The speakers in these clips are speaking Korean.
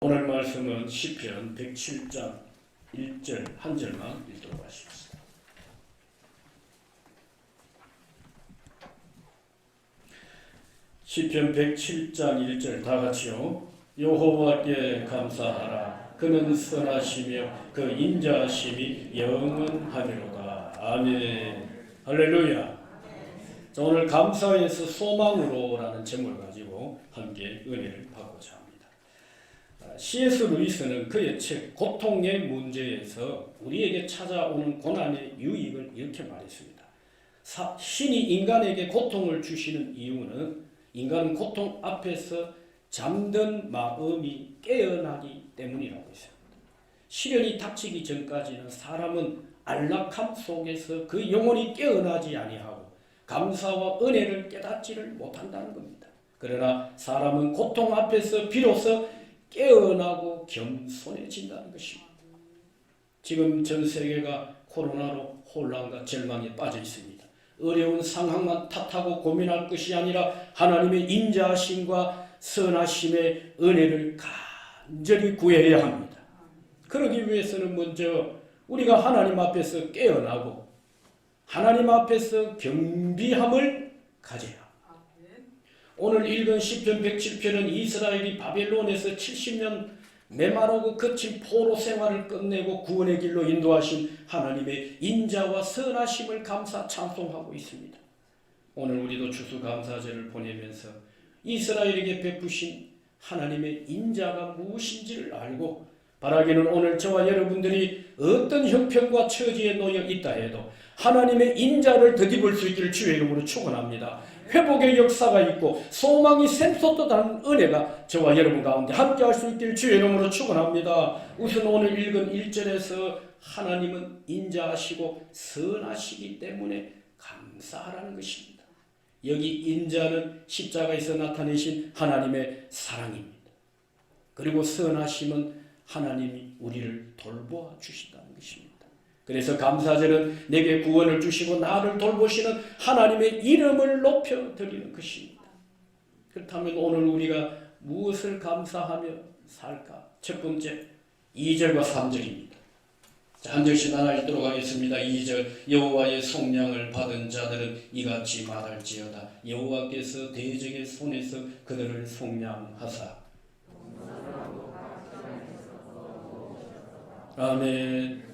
오늘 말씀은 시편 107장 1절 한 절만 읽도록 하시겠습니다. 시편 107장 1절 다 같이요. 여호와께 감사하라. 그는 선하시며 그 인자하심이 영원하리로다. 아멘. 할렐루야. 자, 오늘 감사에서 소망으로라는 제목을 가지고 함께 은혜를 받고자 합니다. C.S. 루이스는 그의 책 고통의 문제에서 우리에게 찾아오는 고난의 유익을 이렇게 말했습니다. 신이 인간에게 고통을 주시는 이유는 인간은 고통 앞에서 잠든 마음이 깨어나기 때문이라고 했습니다. 시련이 닥치기 전까지는 사람은 안락함 속에서 그 영혼이 깨어나지 아니하고 감사와 은혜를 깨닫지를 못한다는 겁니다. 그러나 사람은 고통 앞에서 비로소 깨어나고 겸손해진다는 것입니다. 지금 전 세계가 코로나로 혼란과 절망에 빠져 있습니다. 어려운 상황만 탓하고 고민할 것이 아니라 하나님의 인자하심과 선하심의 은혜를 간절히 구해야 합니다. 그러기 위해서는 먼저 우리가 하나님 앞에서 깨어나고 하나님 앞에서 경비함을 가져야 합니다. 오늘 읽은 시편 107편은 이스라엘이 바벨론에서 70년 메마르고 거친 포로 생활을 끝내고 구원의 길로 인도하신 하나님의 인자와 선하심을 감사 찬송하고 있습니다. 오늘 우리도 추수감사절을 보내면서 이스라엘에게 베푸신 하나님의 인자가 무엇인지를 알고 바라기는 오늘 저와 여러분들이 어떤 형편과 처지에 놓여 있다 해도 하나님의 인자를 덧입을 수 있기를 주의 이름으로 축원합니다. 회복의 역사가 있고 소망이 샘솟듯한 은혜가 저와 여러분 가운데 함께할 수 있기를 주의 이름으로 축원합니다. 우선 오늘 읽은 1절에서 하나님은 인자하시고 선하시기 때문에 감사하라는 것입니다. 여기 인자는 십자가에서 나타내신 하나님의 사랑입니다. 그리고 선하심은 하나님이 우리를 돌보아 주신다는 것입니다. 그래서 감사절은 내게 구원을 주시고 나를 돌보시는 하나님의 이름을 높여드리는 것입니다. 그렇다면 오늘 우리가 무엇을 감사하며 살까? 첫 번째 2절과 3절입니다. 한 절씩 나눠 읽도록 하겠습니다. 2절 여호와의 속량을 받은 자들은 이같이 말할지어다. 여호와께서 대적의 손에서 그들을 속량하사. 아멘.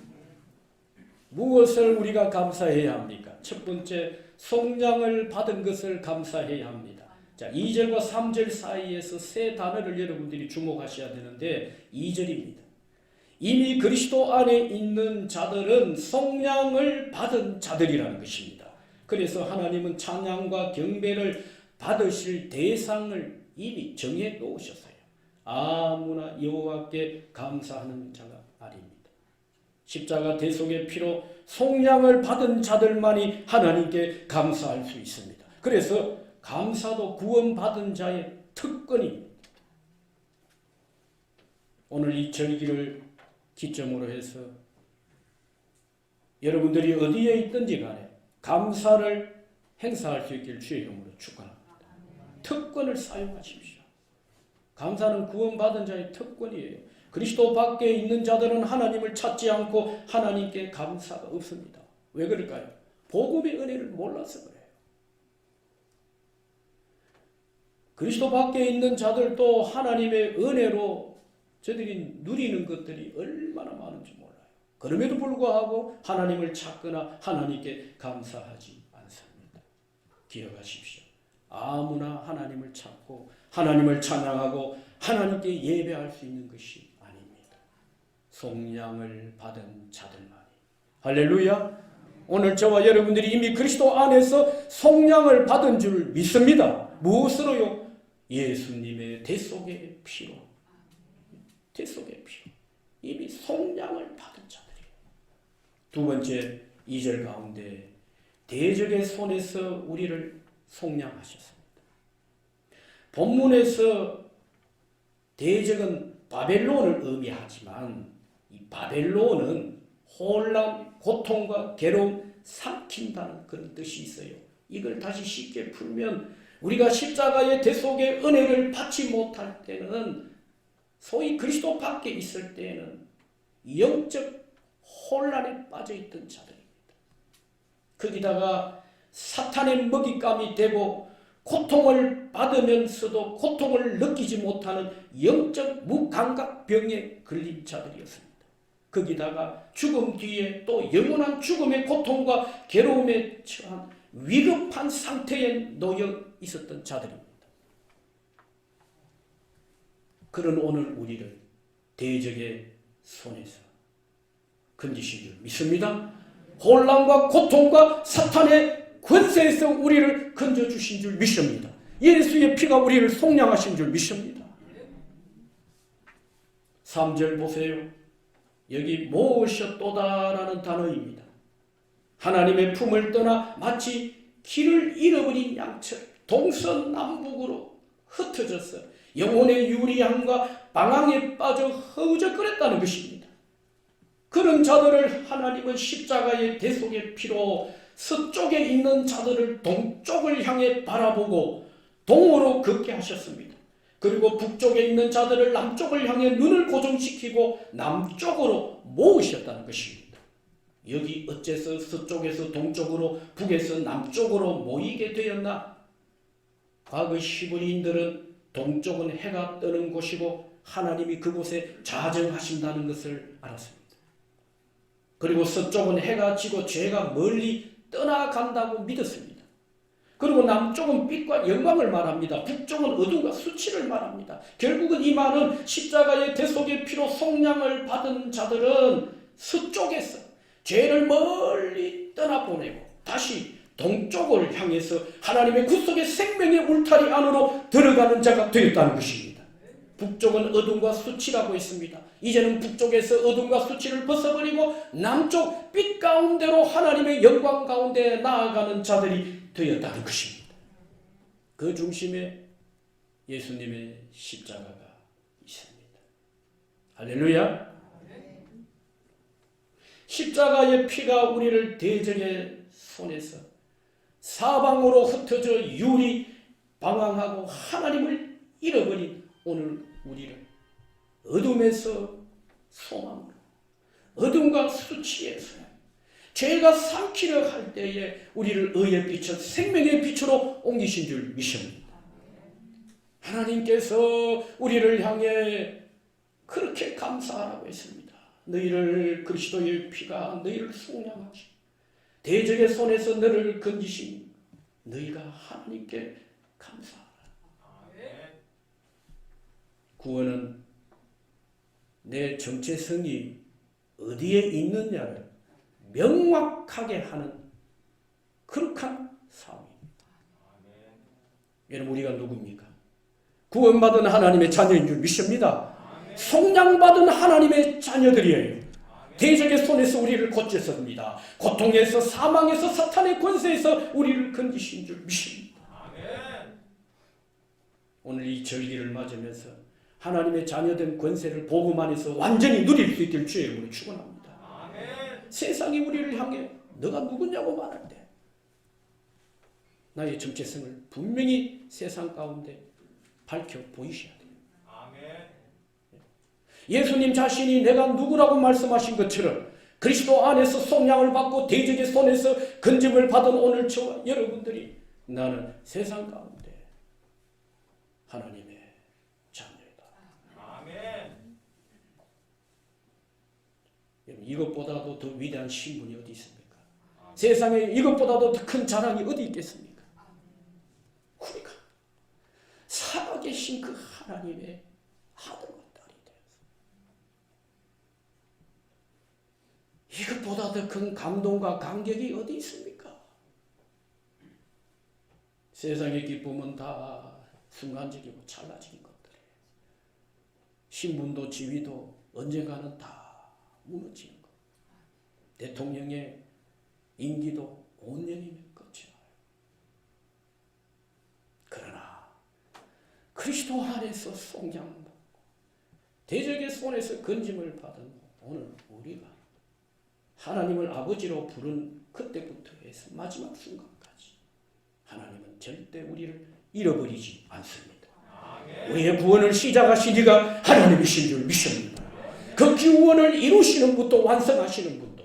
무엇을 우리가 감사해야 합니까? 첫 번째, 속량을 받은 것을 감사해야 합니다. 자, 2절과 3절 사이에서 세 단어를 여러분들이 주목하셔야 되는데 2절입니다. 이미 그리스도 안에 있는 자들은 속량을 받은 자들이라는 것입니다. 그래서 하나님은 찬양과 경배를 받으실 대상을 이미 정해 놓으셨어요. 아무나 여호와께 감사하는 자가 아닙니다. 십자가 대속의 피로 속량을 받은 자들만이 하나님께 감사할 수 있습니다. 그래서 감사도 구원받은 자의 특권입니다. 오늘 이 절기를 기점으로 해서 여러분들이 어디에 있든지 간에 감사를 행사할 수 있기를 주의 이름으로 축원합니다. 특권을 사용하십시오. 감사는 구원받은 자의 특권이에요. 그리스도 밖에 있는 자들은 하나님을 찾지 않고 하나님께 감사가 없습니다. 왜 그럴까요? 복음의 은혜를 몰라서 그래요. 그리스도 밖에 있는 자들도 하나님의 은혜로 저들이 누리는 것들이 얼마나 많은지 몰라요. 그럼에도 불구하고 하나님을 찾거나 하나님께 감사하지 않습니다. 기억하십시오. 아무나 하나님을 찾고 하나님을 찬양하고 하나님께 예배할 수 있는 것이 아닙니다. 속량을 받은 자들만이. 할렐루야. 오늘 저와 여러분들이 이미 그리스도 안에서 속량을 받은 줄 믿습니다. 무엇으로요? 예수님의 대속의 피로. 대속의 피로. 이미 속량을 받은 자들이에요. 두 번째 2절 가운데 대적의 손에서 우리를 속량하셨습니다. 본문에서 대적은 바벨론을 의미하지만 이 바벨론은 혼란, 고통과 괴로움, 삼킨다는 그런 뜻이 있어요. 이걸 다시 쉽게 풀면 우리가 십자가의 대속의 은혜를 받지 못할 때는 소위 그리스도 밖에 있을 때에는 영적 혼란에 빠져있던 자들입니다. 거기다가 사탄의 먹잇감이 되고 고통을 받으면서도 고통을 느끼지 못하는 영적 무감각병에 걸린 자들이었습니다. 거기다가 죽음 뒤에 또 영원한 죽음의 고통과 괴로움에 처한 위급한 상태에 놓여 있었던 자들입니다. 그런 오늘 우리를 대적의 손에서 건지신 줄 믿습니다. 혼란과 고통과 사탄의 권세에서 우리를 건져주신 줄 믿습니다. 예수의 피가 우리를 속량하신 줄 믿습니다. 3절 보세요. 여기 모으셨도다라는 단어입니다. 하나님의 품을 떠나 마치 길을 잃어버린 양처럼 동서남북으로 흩어져서 영혼의 유리함과 방황에 빠져 허우적거렸다는 것입니다. 그런 자들을 하나님은 십자가의 대속의 피로 서쪽에 있는 자들을 동쪽을 향해 바라보고 동으로 걷게 하셨습니다. 그리고 북쪽에 있는 자들을 남쪽을 향해 눈을 고정시키고 남쪽으로 모으셨다는 것입니다. 여기 어째서 서쪽에서 동쪽으로 북에서 남쪽으로 모이게 되었나? 과거 히브리인들은 동쪽은 해가 뜨는 곳이고 하나님이 그곳에 자정하신다는 것을 알았습니다. 그리고 서쪽은 해가 지고 죄가 멀리 떠나간다고 믿었습니다. 그리고 남쪽은 빛과 영광을 말합니다. 북쪽은 어둠과 수치를 말합니다. 결국은 이 말은 십자가의 대속의 피로 속량을 받은 자들은 서쪽에서 죄를 멀리 떠나보내고 다시 동쪽을 향해서 하나님의 구속의 생명의 울타리 안으로 들어가는 자가 되었다는 것입니다. 북쪽은 어둠과 수치라고 했습니다. 이제는 북쪽에서 어둠과 수치를 벗어버리고 남쪽 빛 가운데로 하나님의 영광 가운데 나아가는 자들이 되었다는 것입니다. 그 중심에 예수님의 십자가가 있습니다. 할렐루야. 십자가의 피가 우리를 대적의 손에서 사방으로 흩어져 유리 방황하고 하나님을 잃어버린 오늘 우리를 어둠에서 소망으로, 어둠과 수치에서 죄가 삼키려 할 때에 우리를 의의 빛을 생명의 빛으로 옮기신 줄 믿습니다. 하나님께서 우리를 향해 그렇게 감사하라고 했습니다. 너희를 그리스도의 피가 너희를 속량하시고 대적의 손에서 너를 건지신 너희가 하나님께 감사하라. 구원은 내 정체성이 어디에 있느냐를 명확하게 하는 거룩한 사업입니다. 여러분 우리가 누굽니까? 구원받은 하나님의 자녀인 줄 믿습니다. 속량받은 하나님의 자녀들이에요. 대적의 손에서 우리를 고쳤습니다. 고통에서 사망에서 사탄의 권세에서 우리를 건지신 줄 믿습니다. 오늘 이 절기를 맞으면서 하나님의 자녀된 권세를 복음 안에서 완전히 누릴 수 있길 주의 이름으로 축원합니다. 세상이 우리를 향해 너가 누구냐고 말할 때 나의 정체성을 분명히 세상 가운데 밝혀 보이셔야 돼요. 예수님 자신이 내가 누구라고 말씀하신 것처럼 그리스도 안에서 속량을 받고 대적의 손에서 건짐을 받은 오늘 저와 여러분들이 나는 세상 가운데 하나님의 자녀이다. 여러분 이것보다도 더 위대한 신분이 어디 있습니까? 세상에 이것보다도 더 큰 자랑이 어디 있겠습니까? 우리가 살아계신 그 하나님의 아들과 딸이 되었습니다. 이것보다 더 큰 감동과 감격이 어디 있습니까? 세상의 기쁨은 다 순간적이고 찰나적인 것들이에요. 신분도 지위도 언젠가는 다 무너지는 것. 대통령의 임기도 5년이면 끝이 나요. 그러나 그리스도 안에서 속량받고 대적의 손에서 건짐을 받은 오늘 우리가 하나님을 아버지로 부른 그때부터 해서 마지막 순간까지 하나님은 절대 우리를 잃어버리지 않습니다. 우리의 구원을 시작하신 이가 하나님이신 줄 믿습니다. 그 구원을 이루시는 분도 완성하시는 분도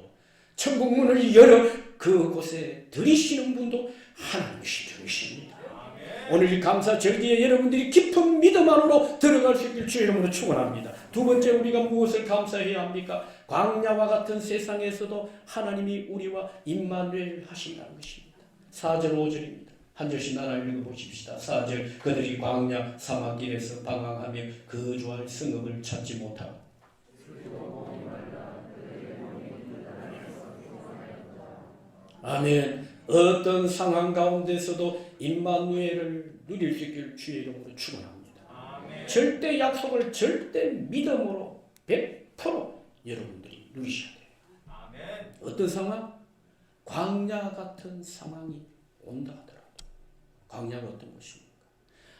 천국 문을 열어 그곳에 들이시는 분도 하나님이신 줄 믿습니다. 오늘 이 감사절기에 여러분들이 깊은 믿음 안으로 들어갈 수 있길 주의 이름으로 축원합니다. 두 번째, 우리가 무엇을 감사해야 합니까? 광야와 같은 세상에서도 하나님이 우리와 임마누엘 하신다는 것입니다. 4절 5절입니다. 한 절씩 나눠 읽어보십시다. 4절, 그들이 광야 사막길에서 방황하며 거주할 성읍을 찾지 못하고. 아멘. 어떤 상황 가운데서도 임마누엘을 누릴 수 있길 주의 이름으로 축원합니다. 절대 약속을 절대 믿음으로 100% 여러분들이 누리셔야 돼요. 아멘. 어떤 상황? 광야 같은 상황이 온다 하더라도 광야가 어떤 것입니까?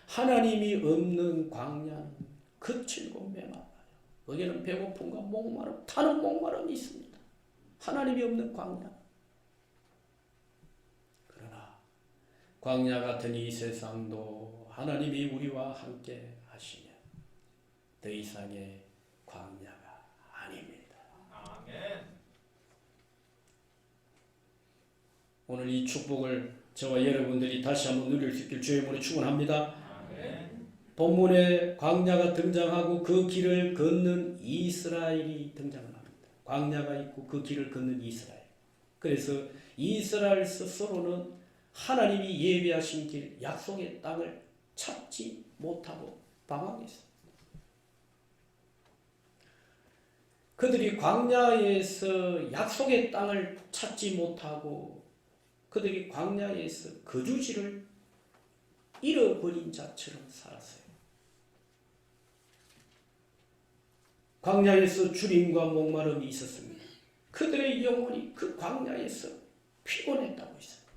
하나님이 없는 광야는 거칠고 메마라요. 거기는 배고픔과 목마름, 타는 목마름이 있습니다. 하나님이 없는 광야. 광야 같은 이 세상도 하나님이 우리와 함께 하시면 더 이상의 광야가 아닙니다. 아멘. 오늘 이 축복을 저와 여러분들이 다시 한번 누릴 수 있길 주의 이름으로 축원합니다. 아멘. 본문에 광야가 등장하고 그 길을 걷는 이스라엘이 등장을 합니다. 광야가 있고 그 길을 걷는 이스라엘. 그래서 이스라엘 스스로는 하나님이 예비하신 길, 약속의 땅을 찾지 못하고 방황했습니다. 그들이 광야에서 약속의 땅을 찾지 못하고 그들이 광야에서 거주지를 잃어버린 자처럼 살았어요. 광야에서 주림과 목마름이 있었습니다. 그들의 영혼이 그 광야에서 피곤했다고 했습니다.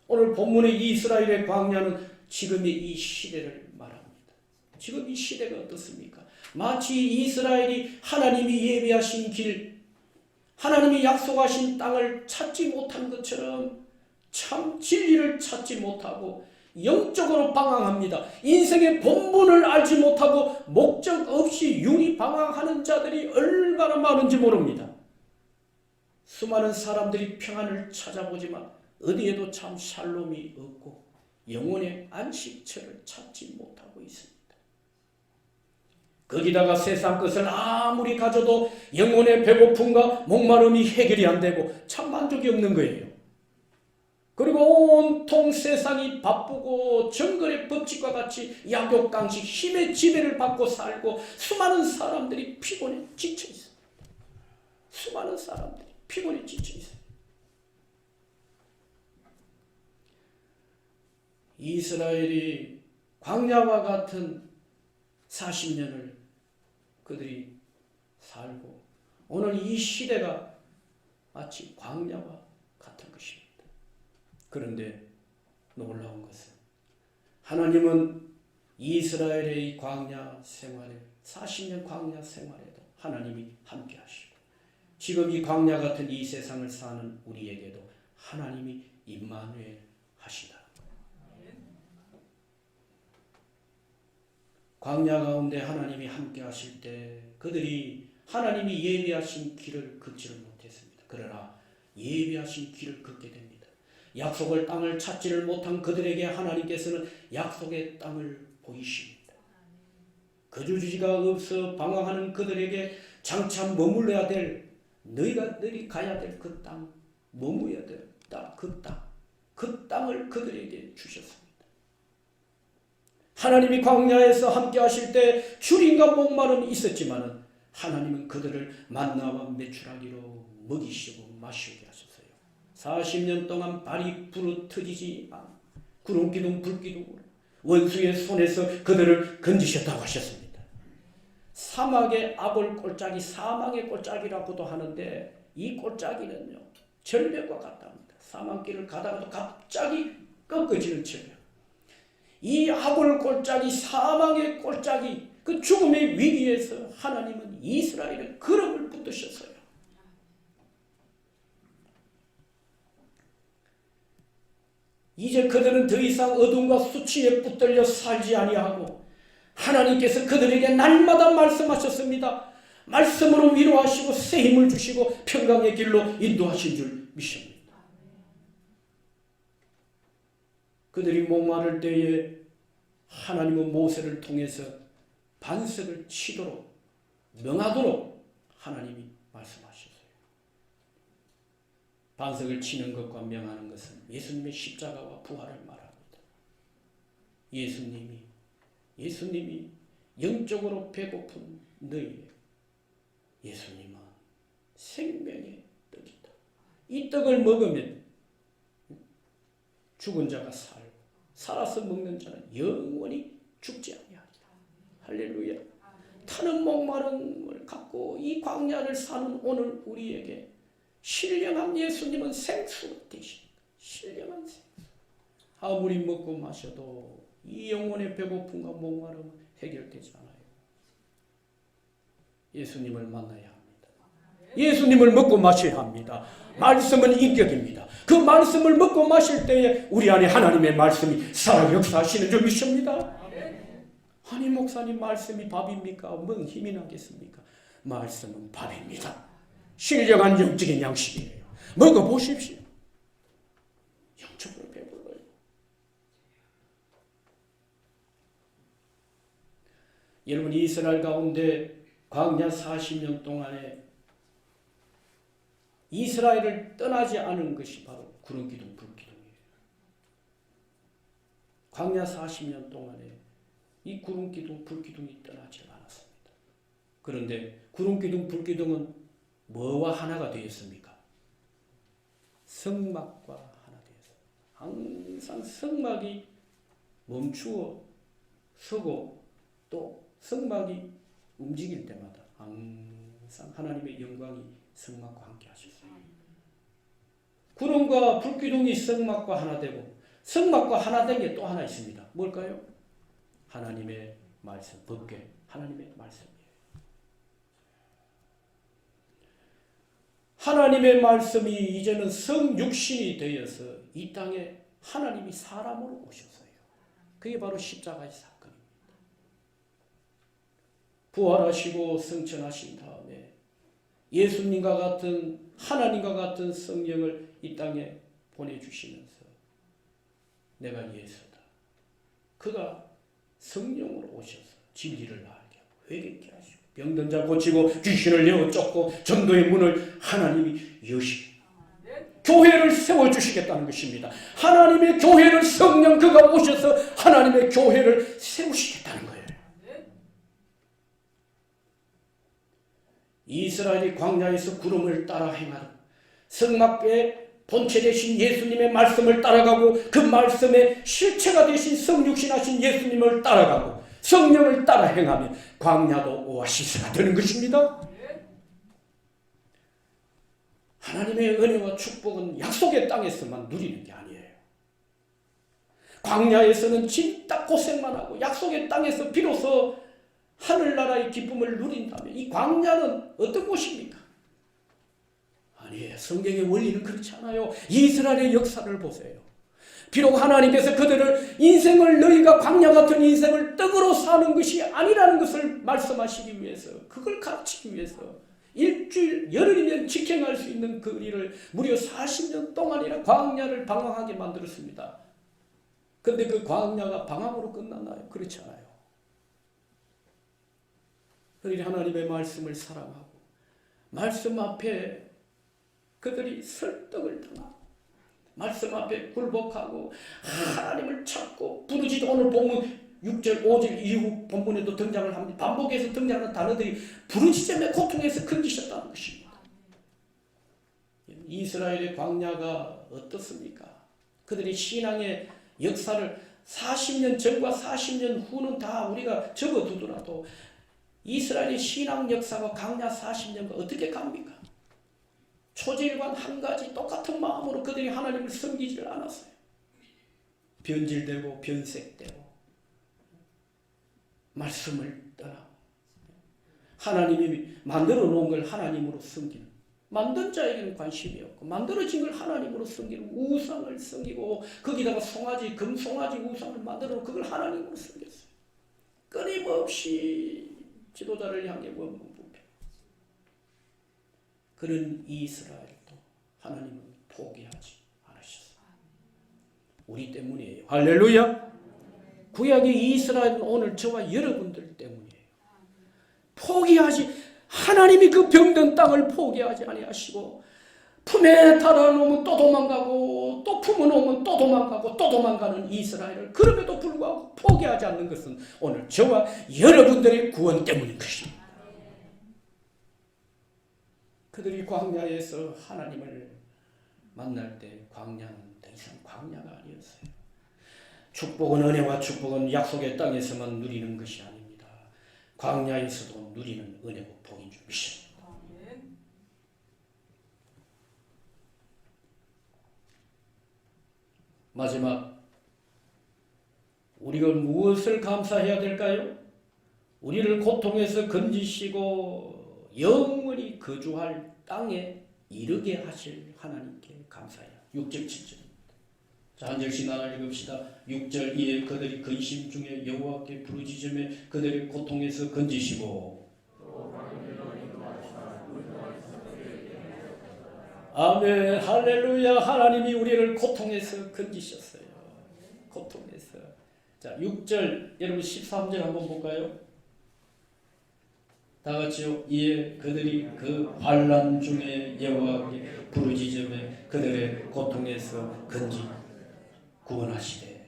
오늘 본문의 이스라엘의 광야는 지금의 이 시대를 말합니다. 지금 이 시대가 어떻습니까? 마치 이스라엘이 하나님이 예비하신 길, 하나님이 약속하신 땅을 찾지 못한 것처럼 참 진리를 찾지 못하고 영적으로 방황합니다. 인생의 본분을 알지 못하고 목적 없이 윤히 방황하는 자들이 얼마나 많은지 모릅니다. 수많은 사람들이 평안을 찾아보지만 어디에도 참 샬롬이 없고 영혼의 안식처를 찾지 못하고 있습니다. 거기다가 세상 것을 아무리 가져도 영혼의 배고픔과 목마름이 해결이 안 되고 참 만족이 없는 거예요. 그리고 온통 세상이 바쁘고 정글의 법칙과 같이 약육강식 힘의 지배를 받고 살고 수많은 사람들이 피곤에 지쳐 있습니다. 수많은 사람들이 피곤에 지쳐 있습니다. 이스라엘이 광야와 같은 40년을 그들이 살고 오늘 이 시대가 마치 광야와 같은 것입니다. 그런데 놀라운 것은 하나님은 이스라엘의 이 광야 생활에 40년 광야 생활에도 하나님이 함께 하시고 지금 이 광야 같은 이 세상을 사는 우리에게도 하나님이 임마누엘 하시다. 광야 가운데 하나님이 함께 하실 때 그들이 하나님이 예비하신 길을 걷지를 못했습니다. 그러나 예비하신 길을 걷게 됩니다. 약속의 땅을 찾지를 못한 그들에게 하나님께서는 약속의 땅을 보이십니다. 거주지가 없어 방황하는 그들에게 장차 머물러야 될 너희 가야 될 그 땅, 머무야 될 그 땅을 그들에게 주셨습니다. 하나님이 광야에서 함께 하실 때 주림과 목마름이 있었지만은 하나님은 그들을 만나와 메추라기로 먹이시고 마시게 하셨어요. 40년 동안 발이 부러뜨리지 않고 구름기둥 불기둥으로 원수의 손에서 그들을 건지셨다고 하셨습니다. 사막의 아볼 꼴짝이 사망의 꼴짝이라고도 하는데 이 꼴짝이는요 절벽과 같답니다. 사망길을 가다가도 갑자기 꺾어지는 절벽. 이 아볼 꼴짝이 사망의 꼴짝이 그 죽음의 위기에서 하나님은 이스라엘의 걸음을 붙드셨어요. 이제 그들은 더 이상 어둠과 수치에 붙들려 살지 아니하고 하나님께서 그들에게 날마다 말씀하셨습니다. 말씀으로 위로하시고 새 힘을 주시고 평강의 길로 인도하신 줄 믿습니다. 그들이 목마를 때에 하나님은 모세를 통해서 반석을 치도록 명하도록 하나님이 말씀하셨어요. 반석을 치는 것과 명하는 것은 예수님의 십자가와 부활을 말합니다. 예수님이 영적으로 배고픈 너희에게 예수님은 생명의 떡이다. 이 떡을 먹으면 죽은 자가 살고 살아서 먹는 자는 영원히 죽지 아니하리라. 할렐루야. 타는 목마름을 갖고 이 광야를 사는 오늘 우리에게 신령한 예수님은 생수가 되십니다. 신령한 생수. 아무리 먹고 마셔도 이 영혼의 배고픔과 목마름은 해결되지 않아요. 예수님을 만나야 합니다. 예수님을 먹고 마셔야 합니다. 말씀은 인격입니다. 그 말씀을 먹고 마실 때에 우리 안에 하나님의 말씀이 살아 역사하시는 줄 믿습니다. 아니 목사님 말씀이 밥입니까? 뭔 힘이 나겠습니까? 말씀은 밥입니다. 신령한 영적인 양식이에요. 먹어보십시오. 영적으로 배불러요. 여러분 이스라엘 가운데 광야 40년 동안에 이스라엘을 떠나지 않은 것이 바로 구름기둥 불기둥이에요. 광야 40년 동안에 이 구름기둥 불기둥이 떠나지 않았습니다. 그런데 구름기둥 불기둥은 뭐와 하나가 되었습니까? 성막과 하나 되었어요. 항상 성막이 멈추어 서고 또 성막이 움직일 때마다 항상 하나님의 영광이 성막과 함께 하셨어요. 구름과 불기둥이 성막과 하나 되고 성막과 하나 된 게 또 하나 있습니다. 뭘까요? 하나님의 말씀, 법궤, 하나님의 말씀이에요. 하나님의 말씀이 이제는 성육신이 되어서 이 땅에 하나님이 사람으로 오셨어요. 그게 바로 십자가의 사건입니다. 부활하시고 승천하신 다음에 예수님과 같은 하나님과 같은 성령을 이 땅에 보내주시면서 내가 예수다. 그가 성령으로 오셔서 진리를 알게 하고 회개케 하시고 병든 자 고치고 귀신을 내어 쫓고 전도의 문을 하나님이 여시고 교회를 세워주시겠다는 것입니다. 하나님의 교회를 성령 그가 오셔서 하나님의 교회를 세우시겠다는 거예요. 이스라엘이 광야에서 구름을 따라 행하던 성막의 본체 되신 예수님의 말씀을 따라가고 그 말씀의 실체가 되신 성육신하신 예수님을 따라가고 성령을 따라 행하면 광야도 오아시스가 되는 것입니다. 하나님의 은혜와 축복은 약속의 땅에서만 누리는 게 아니에요. 광야에서는 진짜 고생만 하고 약속의 땅에서 비로소 하늘나라의 기쁨을 누린다면 이 광야는 어떤 곳입니까? 아니에요. 성경의 원리는 그렇지 않아요. 이스라엘의 역사를 보세요. 비록 하나님께서 그들을 인생을 너희가 광야 같은 인생을 떡으로 사는 것이 아니라는 것을 말씀하시기 위해서 그걸 가르치기 위해서 일주일 열흘이면 직행할 수 있는 그 일을 무려 40년 동안이나 광야를 방황하게 만들었습니다. 그런데 그 광야가 방황으로 끝났나요? 그렇지 않아요. 그들이 하나님의 말씀을 사랑하고 말씀 앞에 그들이 설득을 당하고 말씀 앞에 굴복하고 하나님을 찾고 부르짖어 오늘 본문 6절 5절 이후 본문에도 등장을 합니다. 반복해서 등장하는 단어들이 부르짖음의 고통에서 끊기셨다는 것입니다. 이스라엘의 광야가 어떻습니까? 그들이 신앙의 역사를 40년 전과 40년 후는 다 우리가 접어두더라도 이스라엘의 신앙 역사가 광야 40년과 어떻게 갑니까? 초질관 한 가지 똑같은 마음으로 그들이 하나님을 섬기지를 않았어요. 변질되고 변색되고 말씀을 떠나 하나님이 만들어 놓은 걸 하나님으로 섬기는 만든 자에게는 관심이 없고 만들어진 걸 하나님으로 섬기는 우상을 섬기고 거기다가 송아지 금송아지 우상을 만들어 그걸 하나님으로 섬겼어요. 끊임없이 지도자를 향해 원망부패. 그런 이스라엘도 하나님은 포기하지 않으셨어요. 우리 때문이에요. 할렐루야. 구약의 이스라엘은 오늘 저와 여러분들 때문이에요. 포기하지 하나님이 그 병든 땅을 포기하지 아니하시고 품에 달아놓으면 또 도망가고 또 품어 놓으면 또 도망가고 또 도망가는 이스라엘을 그럼에도 불구하고 포기하지 않는 것은 오늘 저와 여러분들의 구원 때문인 것입니다. 그들이 광야에서 하나님을 만날 때 광야는 더 이상 광야가 아니었어요. 축복은 은혜와 축복은 약속의 땅에서만 누리는 것이 아닙니다. 광야에서도 누리는 은혜고 복인 줄 믿습니다. 마지막 우리가 무엇을 감사해야 될까요? 우리를 고통에서 건지시고 영원히 거주할 땅에 이르게 하실 하나님께 감사해요. 6절 7절입니다. 자, 한 절씩 나눠 읽읍시다. 6절 이에 그들이 근심 중에 여호와께 부르짖으며 그들의 고통에서 건지시고 아멘 할렐루야. 하나님이 우리를 고통에서 건지셨어요. 고통에서. 자 6절 여러분 13절 한번 볼까요? 다 같이요. 이에 그들이 그 환난 중에 여호와께 부르짖으며 그들의 고통에서 건지 구원하시되.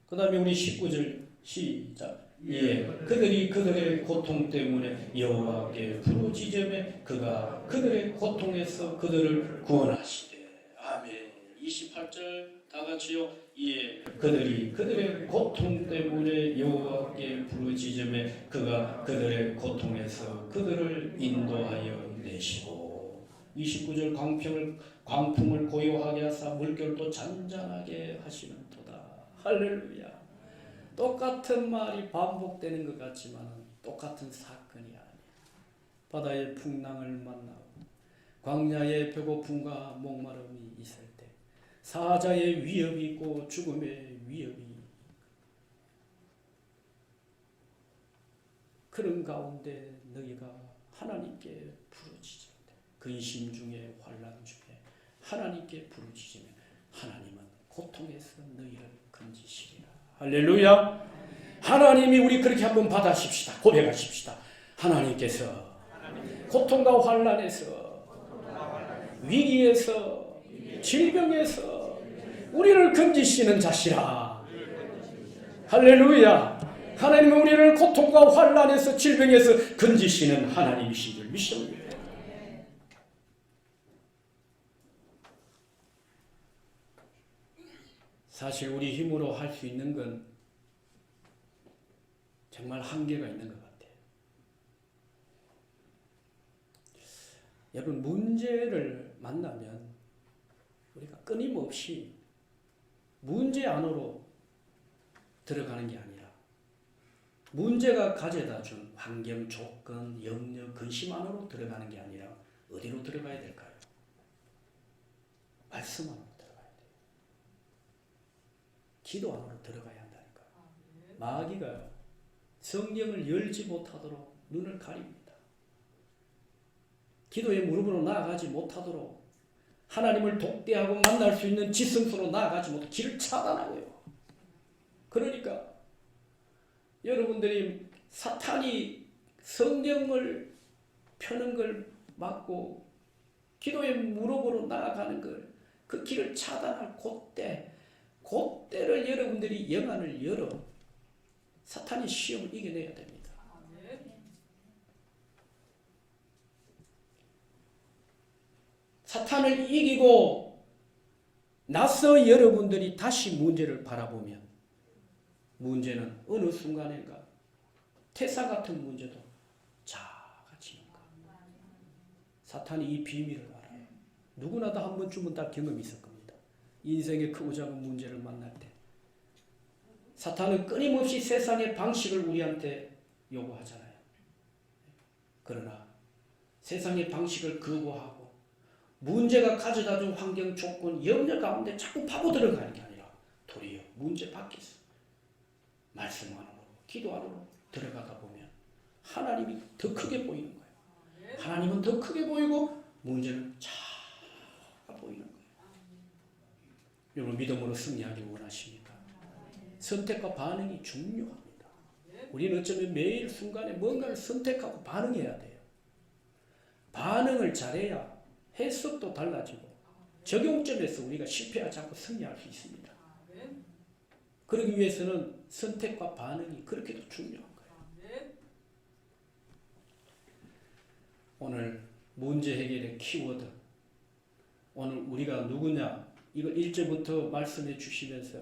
그 다음에 우리 19절 시작. 예, 그들이 그들의 고통 때문에 여호와께 부르짖으며 그가 그들의 고통에서 그들을 구원하시되. 아멘. 28절 다 같이요. 예, 그들이 그들의 고통 때문에 여호와께 부르짖으며 그가 그들의 고통에서 그들을 인도하여 내시고. 29절 광풍을 고요하게 하사 물결도 잔잔하게 하시는 도다. 할렐루야. 똑같은 말이 반복되는 것 같지만 똑같은 사건이 아니야. 바다의 풍랑을 만나고 광야의 배고픔과 목마름이 있을 때 사자의 위협이 있고 죽음의 위협이 그런 가운데 너희가 하나님께 부르짖을 때 근심 중에 환난 중에 하나님께 부르짖으면 하나님은 고통에서 너희를 건지시리라. 할렐루야. 하나님이 우리 그렇게 한번 받아십시다. 고백하십시다. 하나님께서 고통과 환난에서 위기에서 질병에서 우리를 건지시는 자시라. 할렐루야. 하나님은 우리를 고통과 환난에서 질병에서 건지시는 하나님이신 줄 믿습니다. 사실 우리 힘으로 할 수 있는 건 정말 한계가 있는 것 같아요. 여러분 문제를 만나면 우리가 끊임없이 문제 안으로 들어가는 게 아니라 문제가 가져다 준 환경, 조건, 영역, 근심 안으로 들어가는 게 아니라 어디로 들어가야 될까요? 말씀 안으로 들어가야 돼요. 기도 안으로 들어가야 한다니까요. 마귀가 성경을 열지 못하도록 눈을 가립니다. 기도의 무릎으로 나아가지 못하도록 하나님을 독대하고 만날 수 있는 지성소로 나아가지 못하도록 길을 차단하고요. 그러니까 여러분들이 사탄이 성경을 펴는 걸 막고 기도의 무릎으로 나아가는 걸 그 길을 차단할 그때를 여러분들이 영안을 열어 사탄의 시험을 이겨내야 됩니다. 사탄을 이기고 나서 여러분들이 다시 문제를 바라보면 문제는 어느 순간인가 태사 같은 문제도 작아지는 것. 사탄이 이 비밀을 알아요. 누구나 다 한 번쯤은 다 경험이 있을 겁니다. 인생의 크고 작은 문제를 만날 때 사탄은 끊임없이 세상의 방식을 우리한테 요구하잖아요. 그러나 세상의 방식을 거부하고 문제가 가져다 준 환경 조건 염려 가운데 자꾸 파고 들어가는 게 아니라 도리어 문제 밖에서 말씀 안으로 기도 안으로 들어가다 보면 하나님이 더 크게 보이는 거예요. 하나님은 더 크게 보이고 문제는 작아 보이는 거예요. 여러분 믿음으로 승리하기 원하십니까? 선택과 반응이 중요합니다. 우리는 어쩌면 매일 순간에 뭔가를 선택하고 반응해야 돼요. 반응을 잘해야 해석도 달라지고 적용점에서 우리가 실패하지 않고 승리할 수 있습니다. 그러기 위해서는 선택과 반응이 그렇게도 중요한 거예요. 오늘 문제 해결의 키워드, 오늘 우리가 누구냐 이걸 1절부터 말씀해 주시면서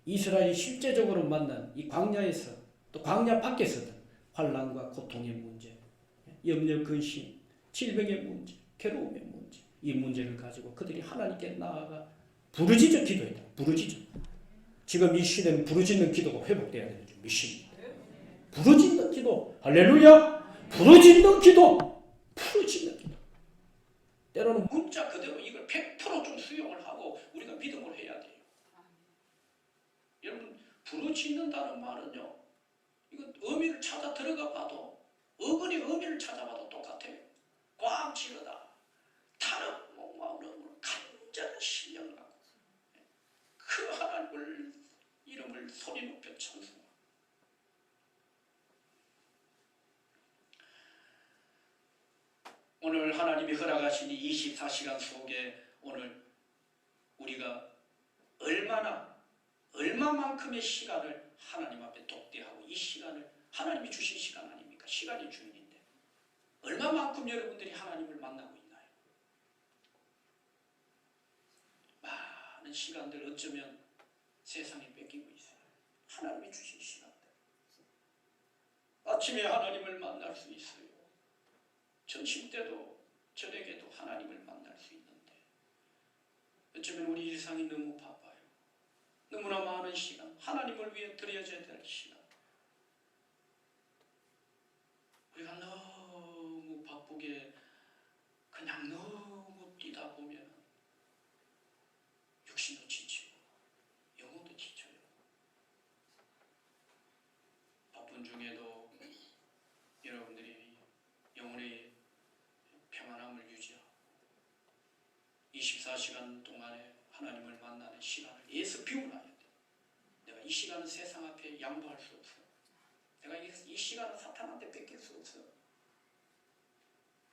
이스라엘이 실제적으로 만난 이 광야에서 또 광야 밖에서도 환난과 고통의 문제, 염려, 근심, 질병의 문제, 괴로움의 문제, 이 문제를 가지고 그들이 하나님께 나아가 부르짖어 기도했다. 부르짖어. 지금 이 시대는 부르짖는 기도가 회복돼야 되는 줄 믿습니다. 부르짖는 기도, 할렐루야! 부르짖는 기도, 부르짖는 기도. 때로는 문자 그대로 이걸 100%좀 수용을 하고 우리가 믿음을 해야 돼요. 여러분 부르짖는다는 말은요, 이거 의미를 찾아 들어가 봐도 어근의 의미를 찾아봐도 똑같아요. 꽉 찌르다, 타는 목마름으로 간절한 신령을 갖고 그 하나님을 이름을 소리 높여 찬송하고 오늘 하나님이 허락하신 이 24시간 속에 오늘 우리가 얼마만큼의 시간을 하나님 앞에 독대하고 이 시간을 하나님이 주신 시간 아닙니까? 시간이 주인인데 얼마만큼 여러분들이 하나님을 만나고 있나요? 많은 시간들 어쩌면 세상에 뺏기고 있어요. 하나님이 주신 시간들. 아침에 하나님을 만날 수 있어요. 점심 때도 저녁에도 하나님을 만날 수 있는데 어쩌면 우리 일상이 너무 바빠요. 너무나 많은 시간, 하나님을 위해 드려져야 될 시간. 우리가 너무 바쁘게 그냥 너무 뛰다 보면 육신도 지치고 영혼도 지쳐요. 바쁜 중에도 여러분들이 영혼의 평안함을 유지하고 24시간 동안에 하나님을 만나는 시간을 애써 비워놔야 돼. 내가 이 시간은 세상 앞에 양보할 수 없어. 내가 이 시간은 사탄한테 뺏길 수 없어.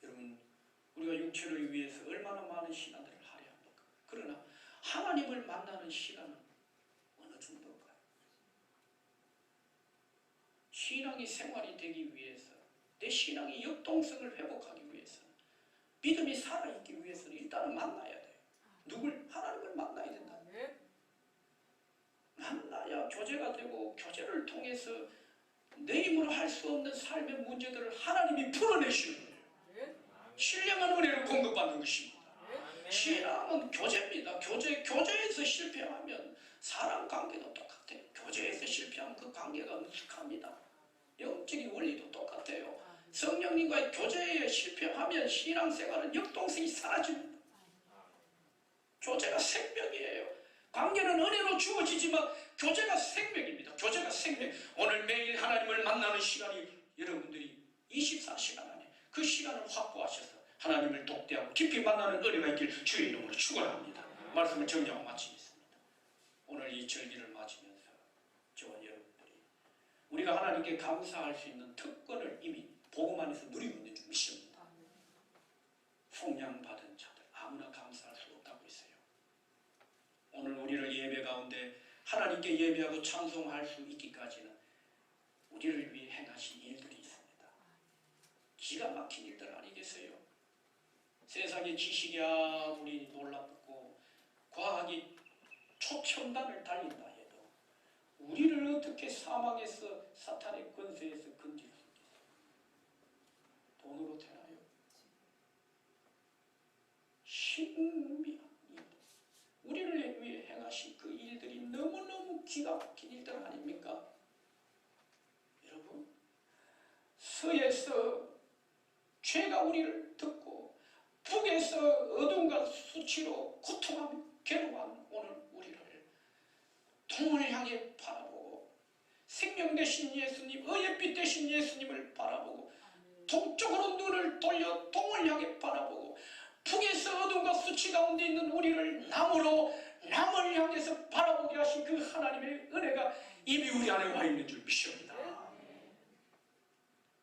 여러분 우리가 육체를 위해서 얼마나 많은 시간들을 할애합니까? 그러나 하나님을 만나는 시간은 어느 정도일까요? 신앙이 생활이 되기 위해서, 내 신앙의 역동성을 회복하기 위해서는, 믿음이 살아있기 위해서는 일단은 만나야 돼요. 누굴? 하나님을 만나야 된다. 만나야 교제가 되고 교제를 통해서 내 힘으로 할 수 없는 삶의 문제들을 하나님이 풀어내시는 거예요. 신령한 은혜를 공급받는 것입니다. 신앙은 교제입니다. 교제에서 실패하면 사람 관계도 똑같아요. 교제에서 실패하면 그 관계가 음습합니다. 영적인 원리도 똑같아요. 성령님과의 교제에 실패하면 신앙생활은 역동성이 사라집니다. 교제가 생명이에요. 관계는 은혜로 주어지지만 교제가 생명입니다. 교제가 생명. 오늘 매일 하나님을 만나는 시간이 여러분들이 24시간 안에 그 시간을 확보하셔서 하나님을 독대하고 깊이 만나는 은혜가 있길 주의 이름으로 축원합니다. 말씀을 정리하고 마치겠습니다. 오늘 이 절기를 맞으면서 저와 여러분들이 우리가 하나님께 감사할 수 있는 특권을 이미 복음 안에서 누리고 있는 줄 믿습니다. 속량받은 자들 아무나 감사할 수 없다고 했어요. 오늘 우리를 예배 가운데 하나님께 예배하고 찬송할 수 있기까지는 우리를 위해 행하신 일들이 있습니다. 기가 막힌 일들 아니겠어요? 세상의 지식이 아무리 놀랍고 과학이 초첨단을 달린다 해도 우리를 어떻게 사망에서 사탄의 권세에서 건질 수 있겠어요? 돈으로 되나요? 신비한 일, 우리를 위해 행하신 그 일들이 너무너무 기가 막힌 일들 아닙니까? 여러분, 서에서 죄가 우리를 듣고 북에서 어둠 수치로 고통하며 괴로워한 오늘 우리를 동을 향해 바라보고 생명 되신 예수님, 의의 빛 되신 예수님을 바라보고 동쪽으로 눈을 돌려 동을 향해 바라보고 북에서 어둠과 수치 가운데 있는 우리를 남을 향해서 바라보게 하신 그 하나님의 은혜가 이미 우리 안에 와 있는 줄 믿습니다.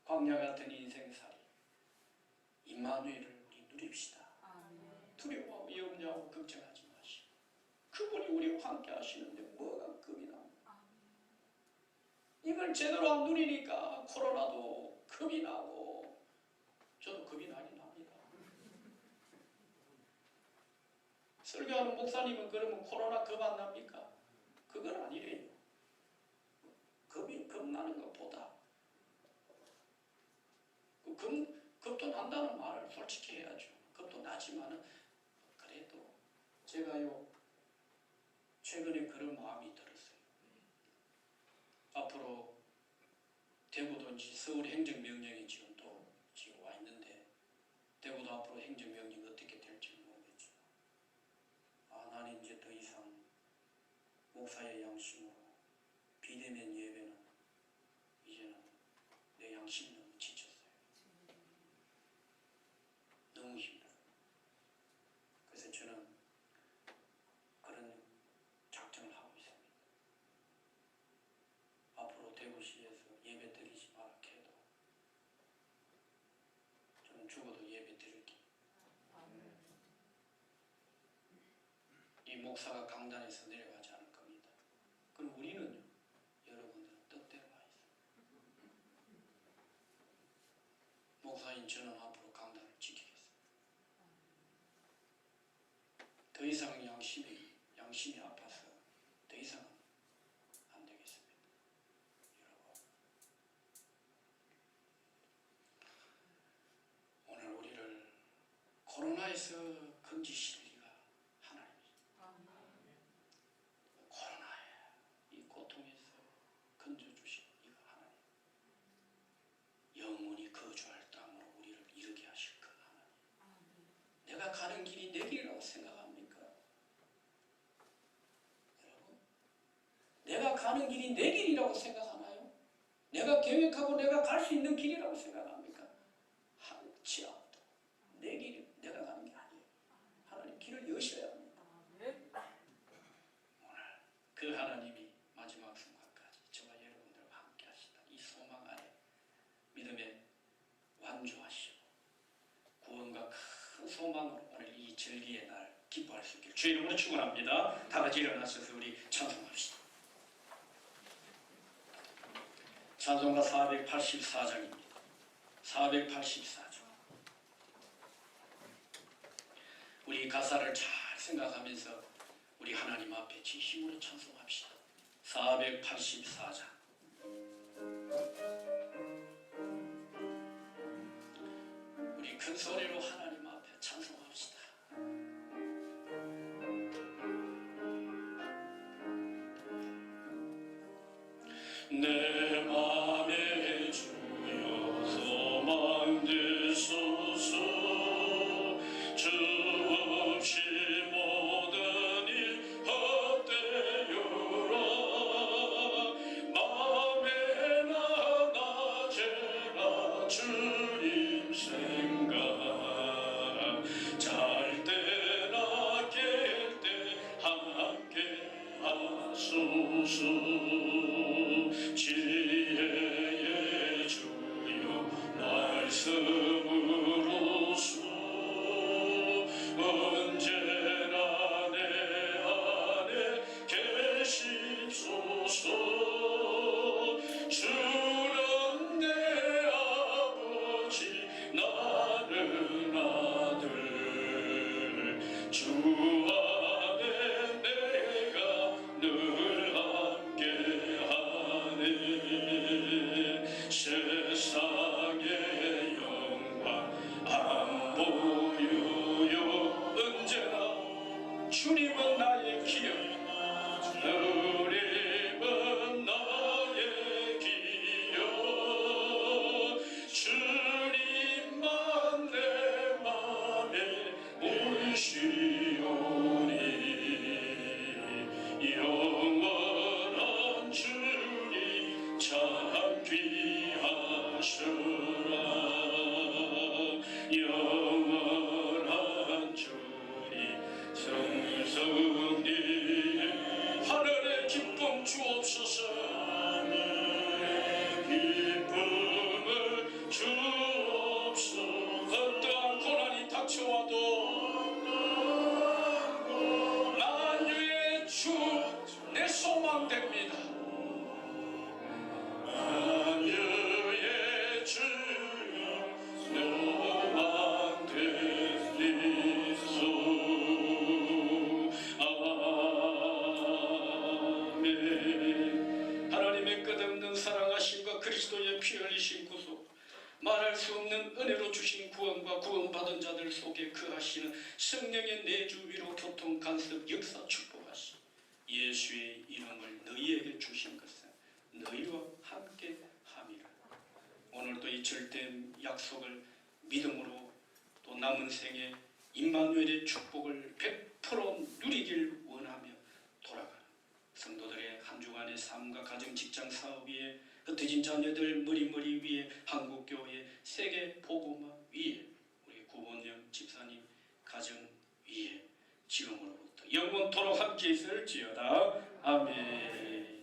광야 같은 인생살이 임마누엘을 우리 누립시다. 두려워하고 염려하고 걱정하지 마시고 그분이 우리와 함께 하시는데 뭐가 겁이 납니까? 이걸 제대로 안 누리니까 코로나도 겁이 나고 저도 겁이 나긴 합니다. 설교하는 목사님은 그러면 코로나 겁 안 납니까? 그건 아니래요. 겁나는 것보다 겁도 난다는 말을 솔직히 해야죠. 겁도 나지만은 그래도 제가요 최근에 그런 마음이 들었어요. 앞으로 대구도인지 서울 행정명령이 지금 와 있는데 대구도 앞으로 행정명령이 어떻게 될지 모르겠지만 나는 이제 더 이상 목사의 양심으로 비대면 예배는 이제는 내 양심이 너무 지쳤어요. 너무 힘들어요. 그래서 저는 그런 작정을 하고 있습니다. 앞으로 대구시에서 예배 드리지 말라 해도 저는 죽어도 예배 드릴게요. 이 목사가 강단에서 내려가지 않을 겁니다. 그럼 우리는요, 여러분들은 뜻대로 와 있어요. 목사인 저는 앞으로 강단을 지키겠습니다. 더 이상 양심이 아파서 더 이상은 안 되겠습니다. 여러분, 오늘 우리를 코로나에서 건지실 리가 하나님이죠. 코로나에 이 고통에서 건져주신 이가 하나님. 영원히 거주할 땅으로 우리를 이르게 하실 그 하나님. 내가 가는 길이 내 길이라고 생각합니까? 여러분, 내가 가는 길이 내 길이라고 생각하나요? 내가 계획하고 내가 갈 수 있는 길이라고 생각합니까? 한치 앞도 내 길이 내가 가는 게 아니에요. 하나님 길을 여셔야 합니다. 오늘 그 하나님이 마지막 순간까지 저와 여러분들과 함께 하시다. 이 소망 안에 믿음에 완주하시고 구원과 큰 소망으로 오늘 이 절기의 날 기뻐할 수 있기를 주의 이름으로 축원합니다. 다 같이 일어나셔서 우리 찬송합시다. 찬송가 484장입니다. 484장. 우리 가사를 잘 생각하면서 우리 하나님 앞에 진심으로 찬송합시다. 484장. 우리 큰 소리로 하나님 앞에 찬송합시다. 내 맘에 주여 소망 되소서. 주 없이 모든 일 헛되어라. 맘에나 낮에나 주님 생각 하셔라. 영원한 주님 성성님 하늘의 기쁨 주옵소서. 하늘의 기쁨을 주옵소서. 어떠한 고난이 닥쳐와도 만유의 주 내 소망됩니다. 만유의 주여 소망되리소. 아멘. 하나님의 끝없는 사랑하심과 그리스도의 피 흘리신 구속, 말할 수 없는 은혜로 주신 구원과 구원받은 자들 속에 거하시는 성령의 내주 위로 교통 간섭 역사 축복하시. 예수의 이름을 너희에게 주신 것은 너희와 함께 함이라. 오늘도 이 절대 약속을 믿음으로 또 남은 생에 임마누엘의 축복을 100% 누리길 원하며 돌아가는 성도들의 한 주간의 삶과 가정, 직장, 사업 위에 흩어진 자녀들 머리 위에 한국교회 세계 복음화 위에 우리 구본영 집사님 가정 위에 지금으로부터 영원토록 함께 있을지어다. 아멘.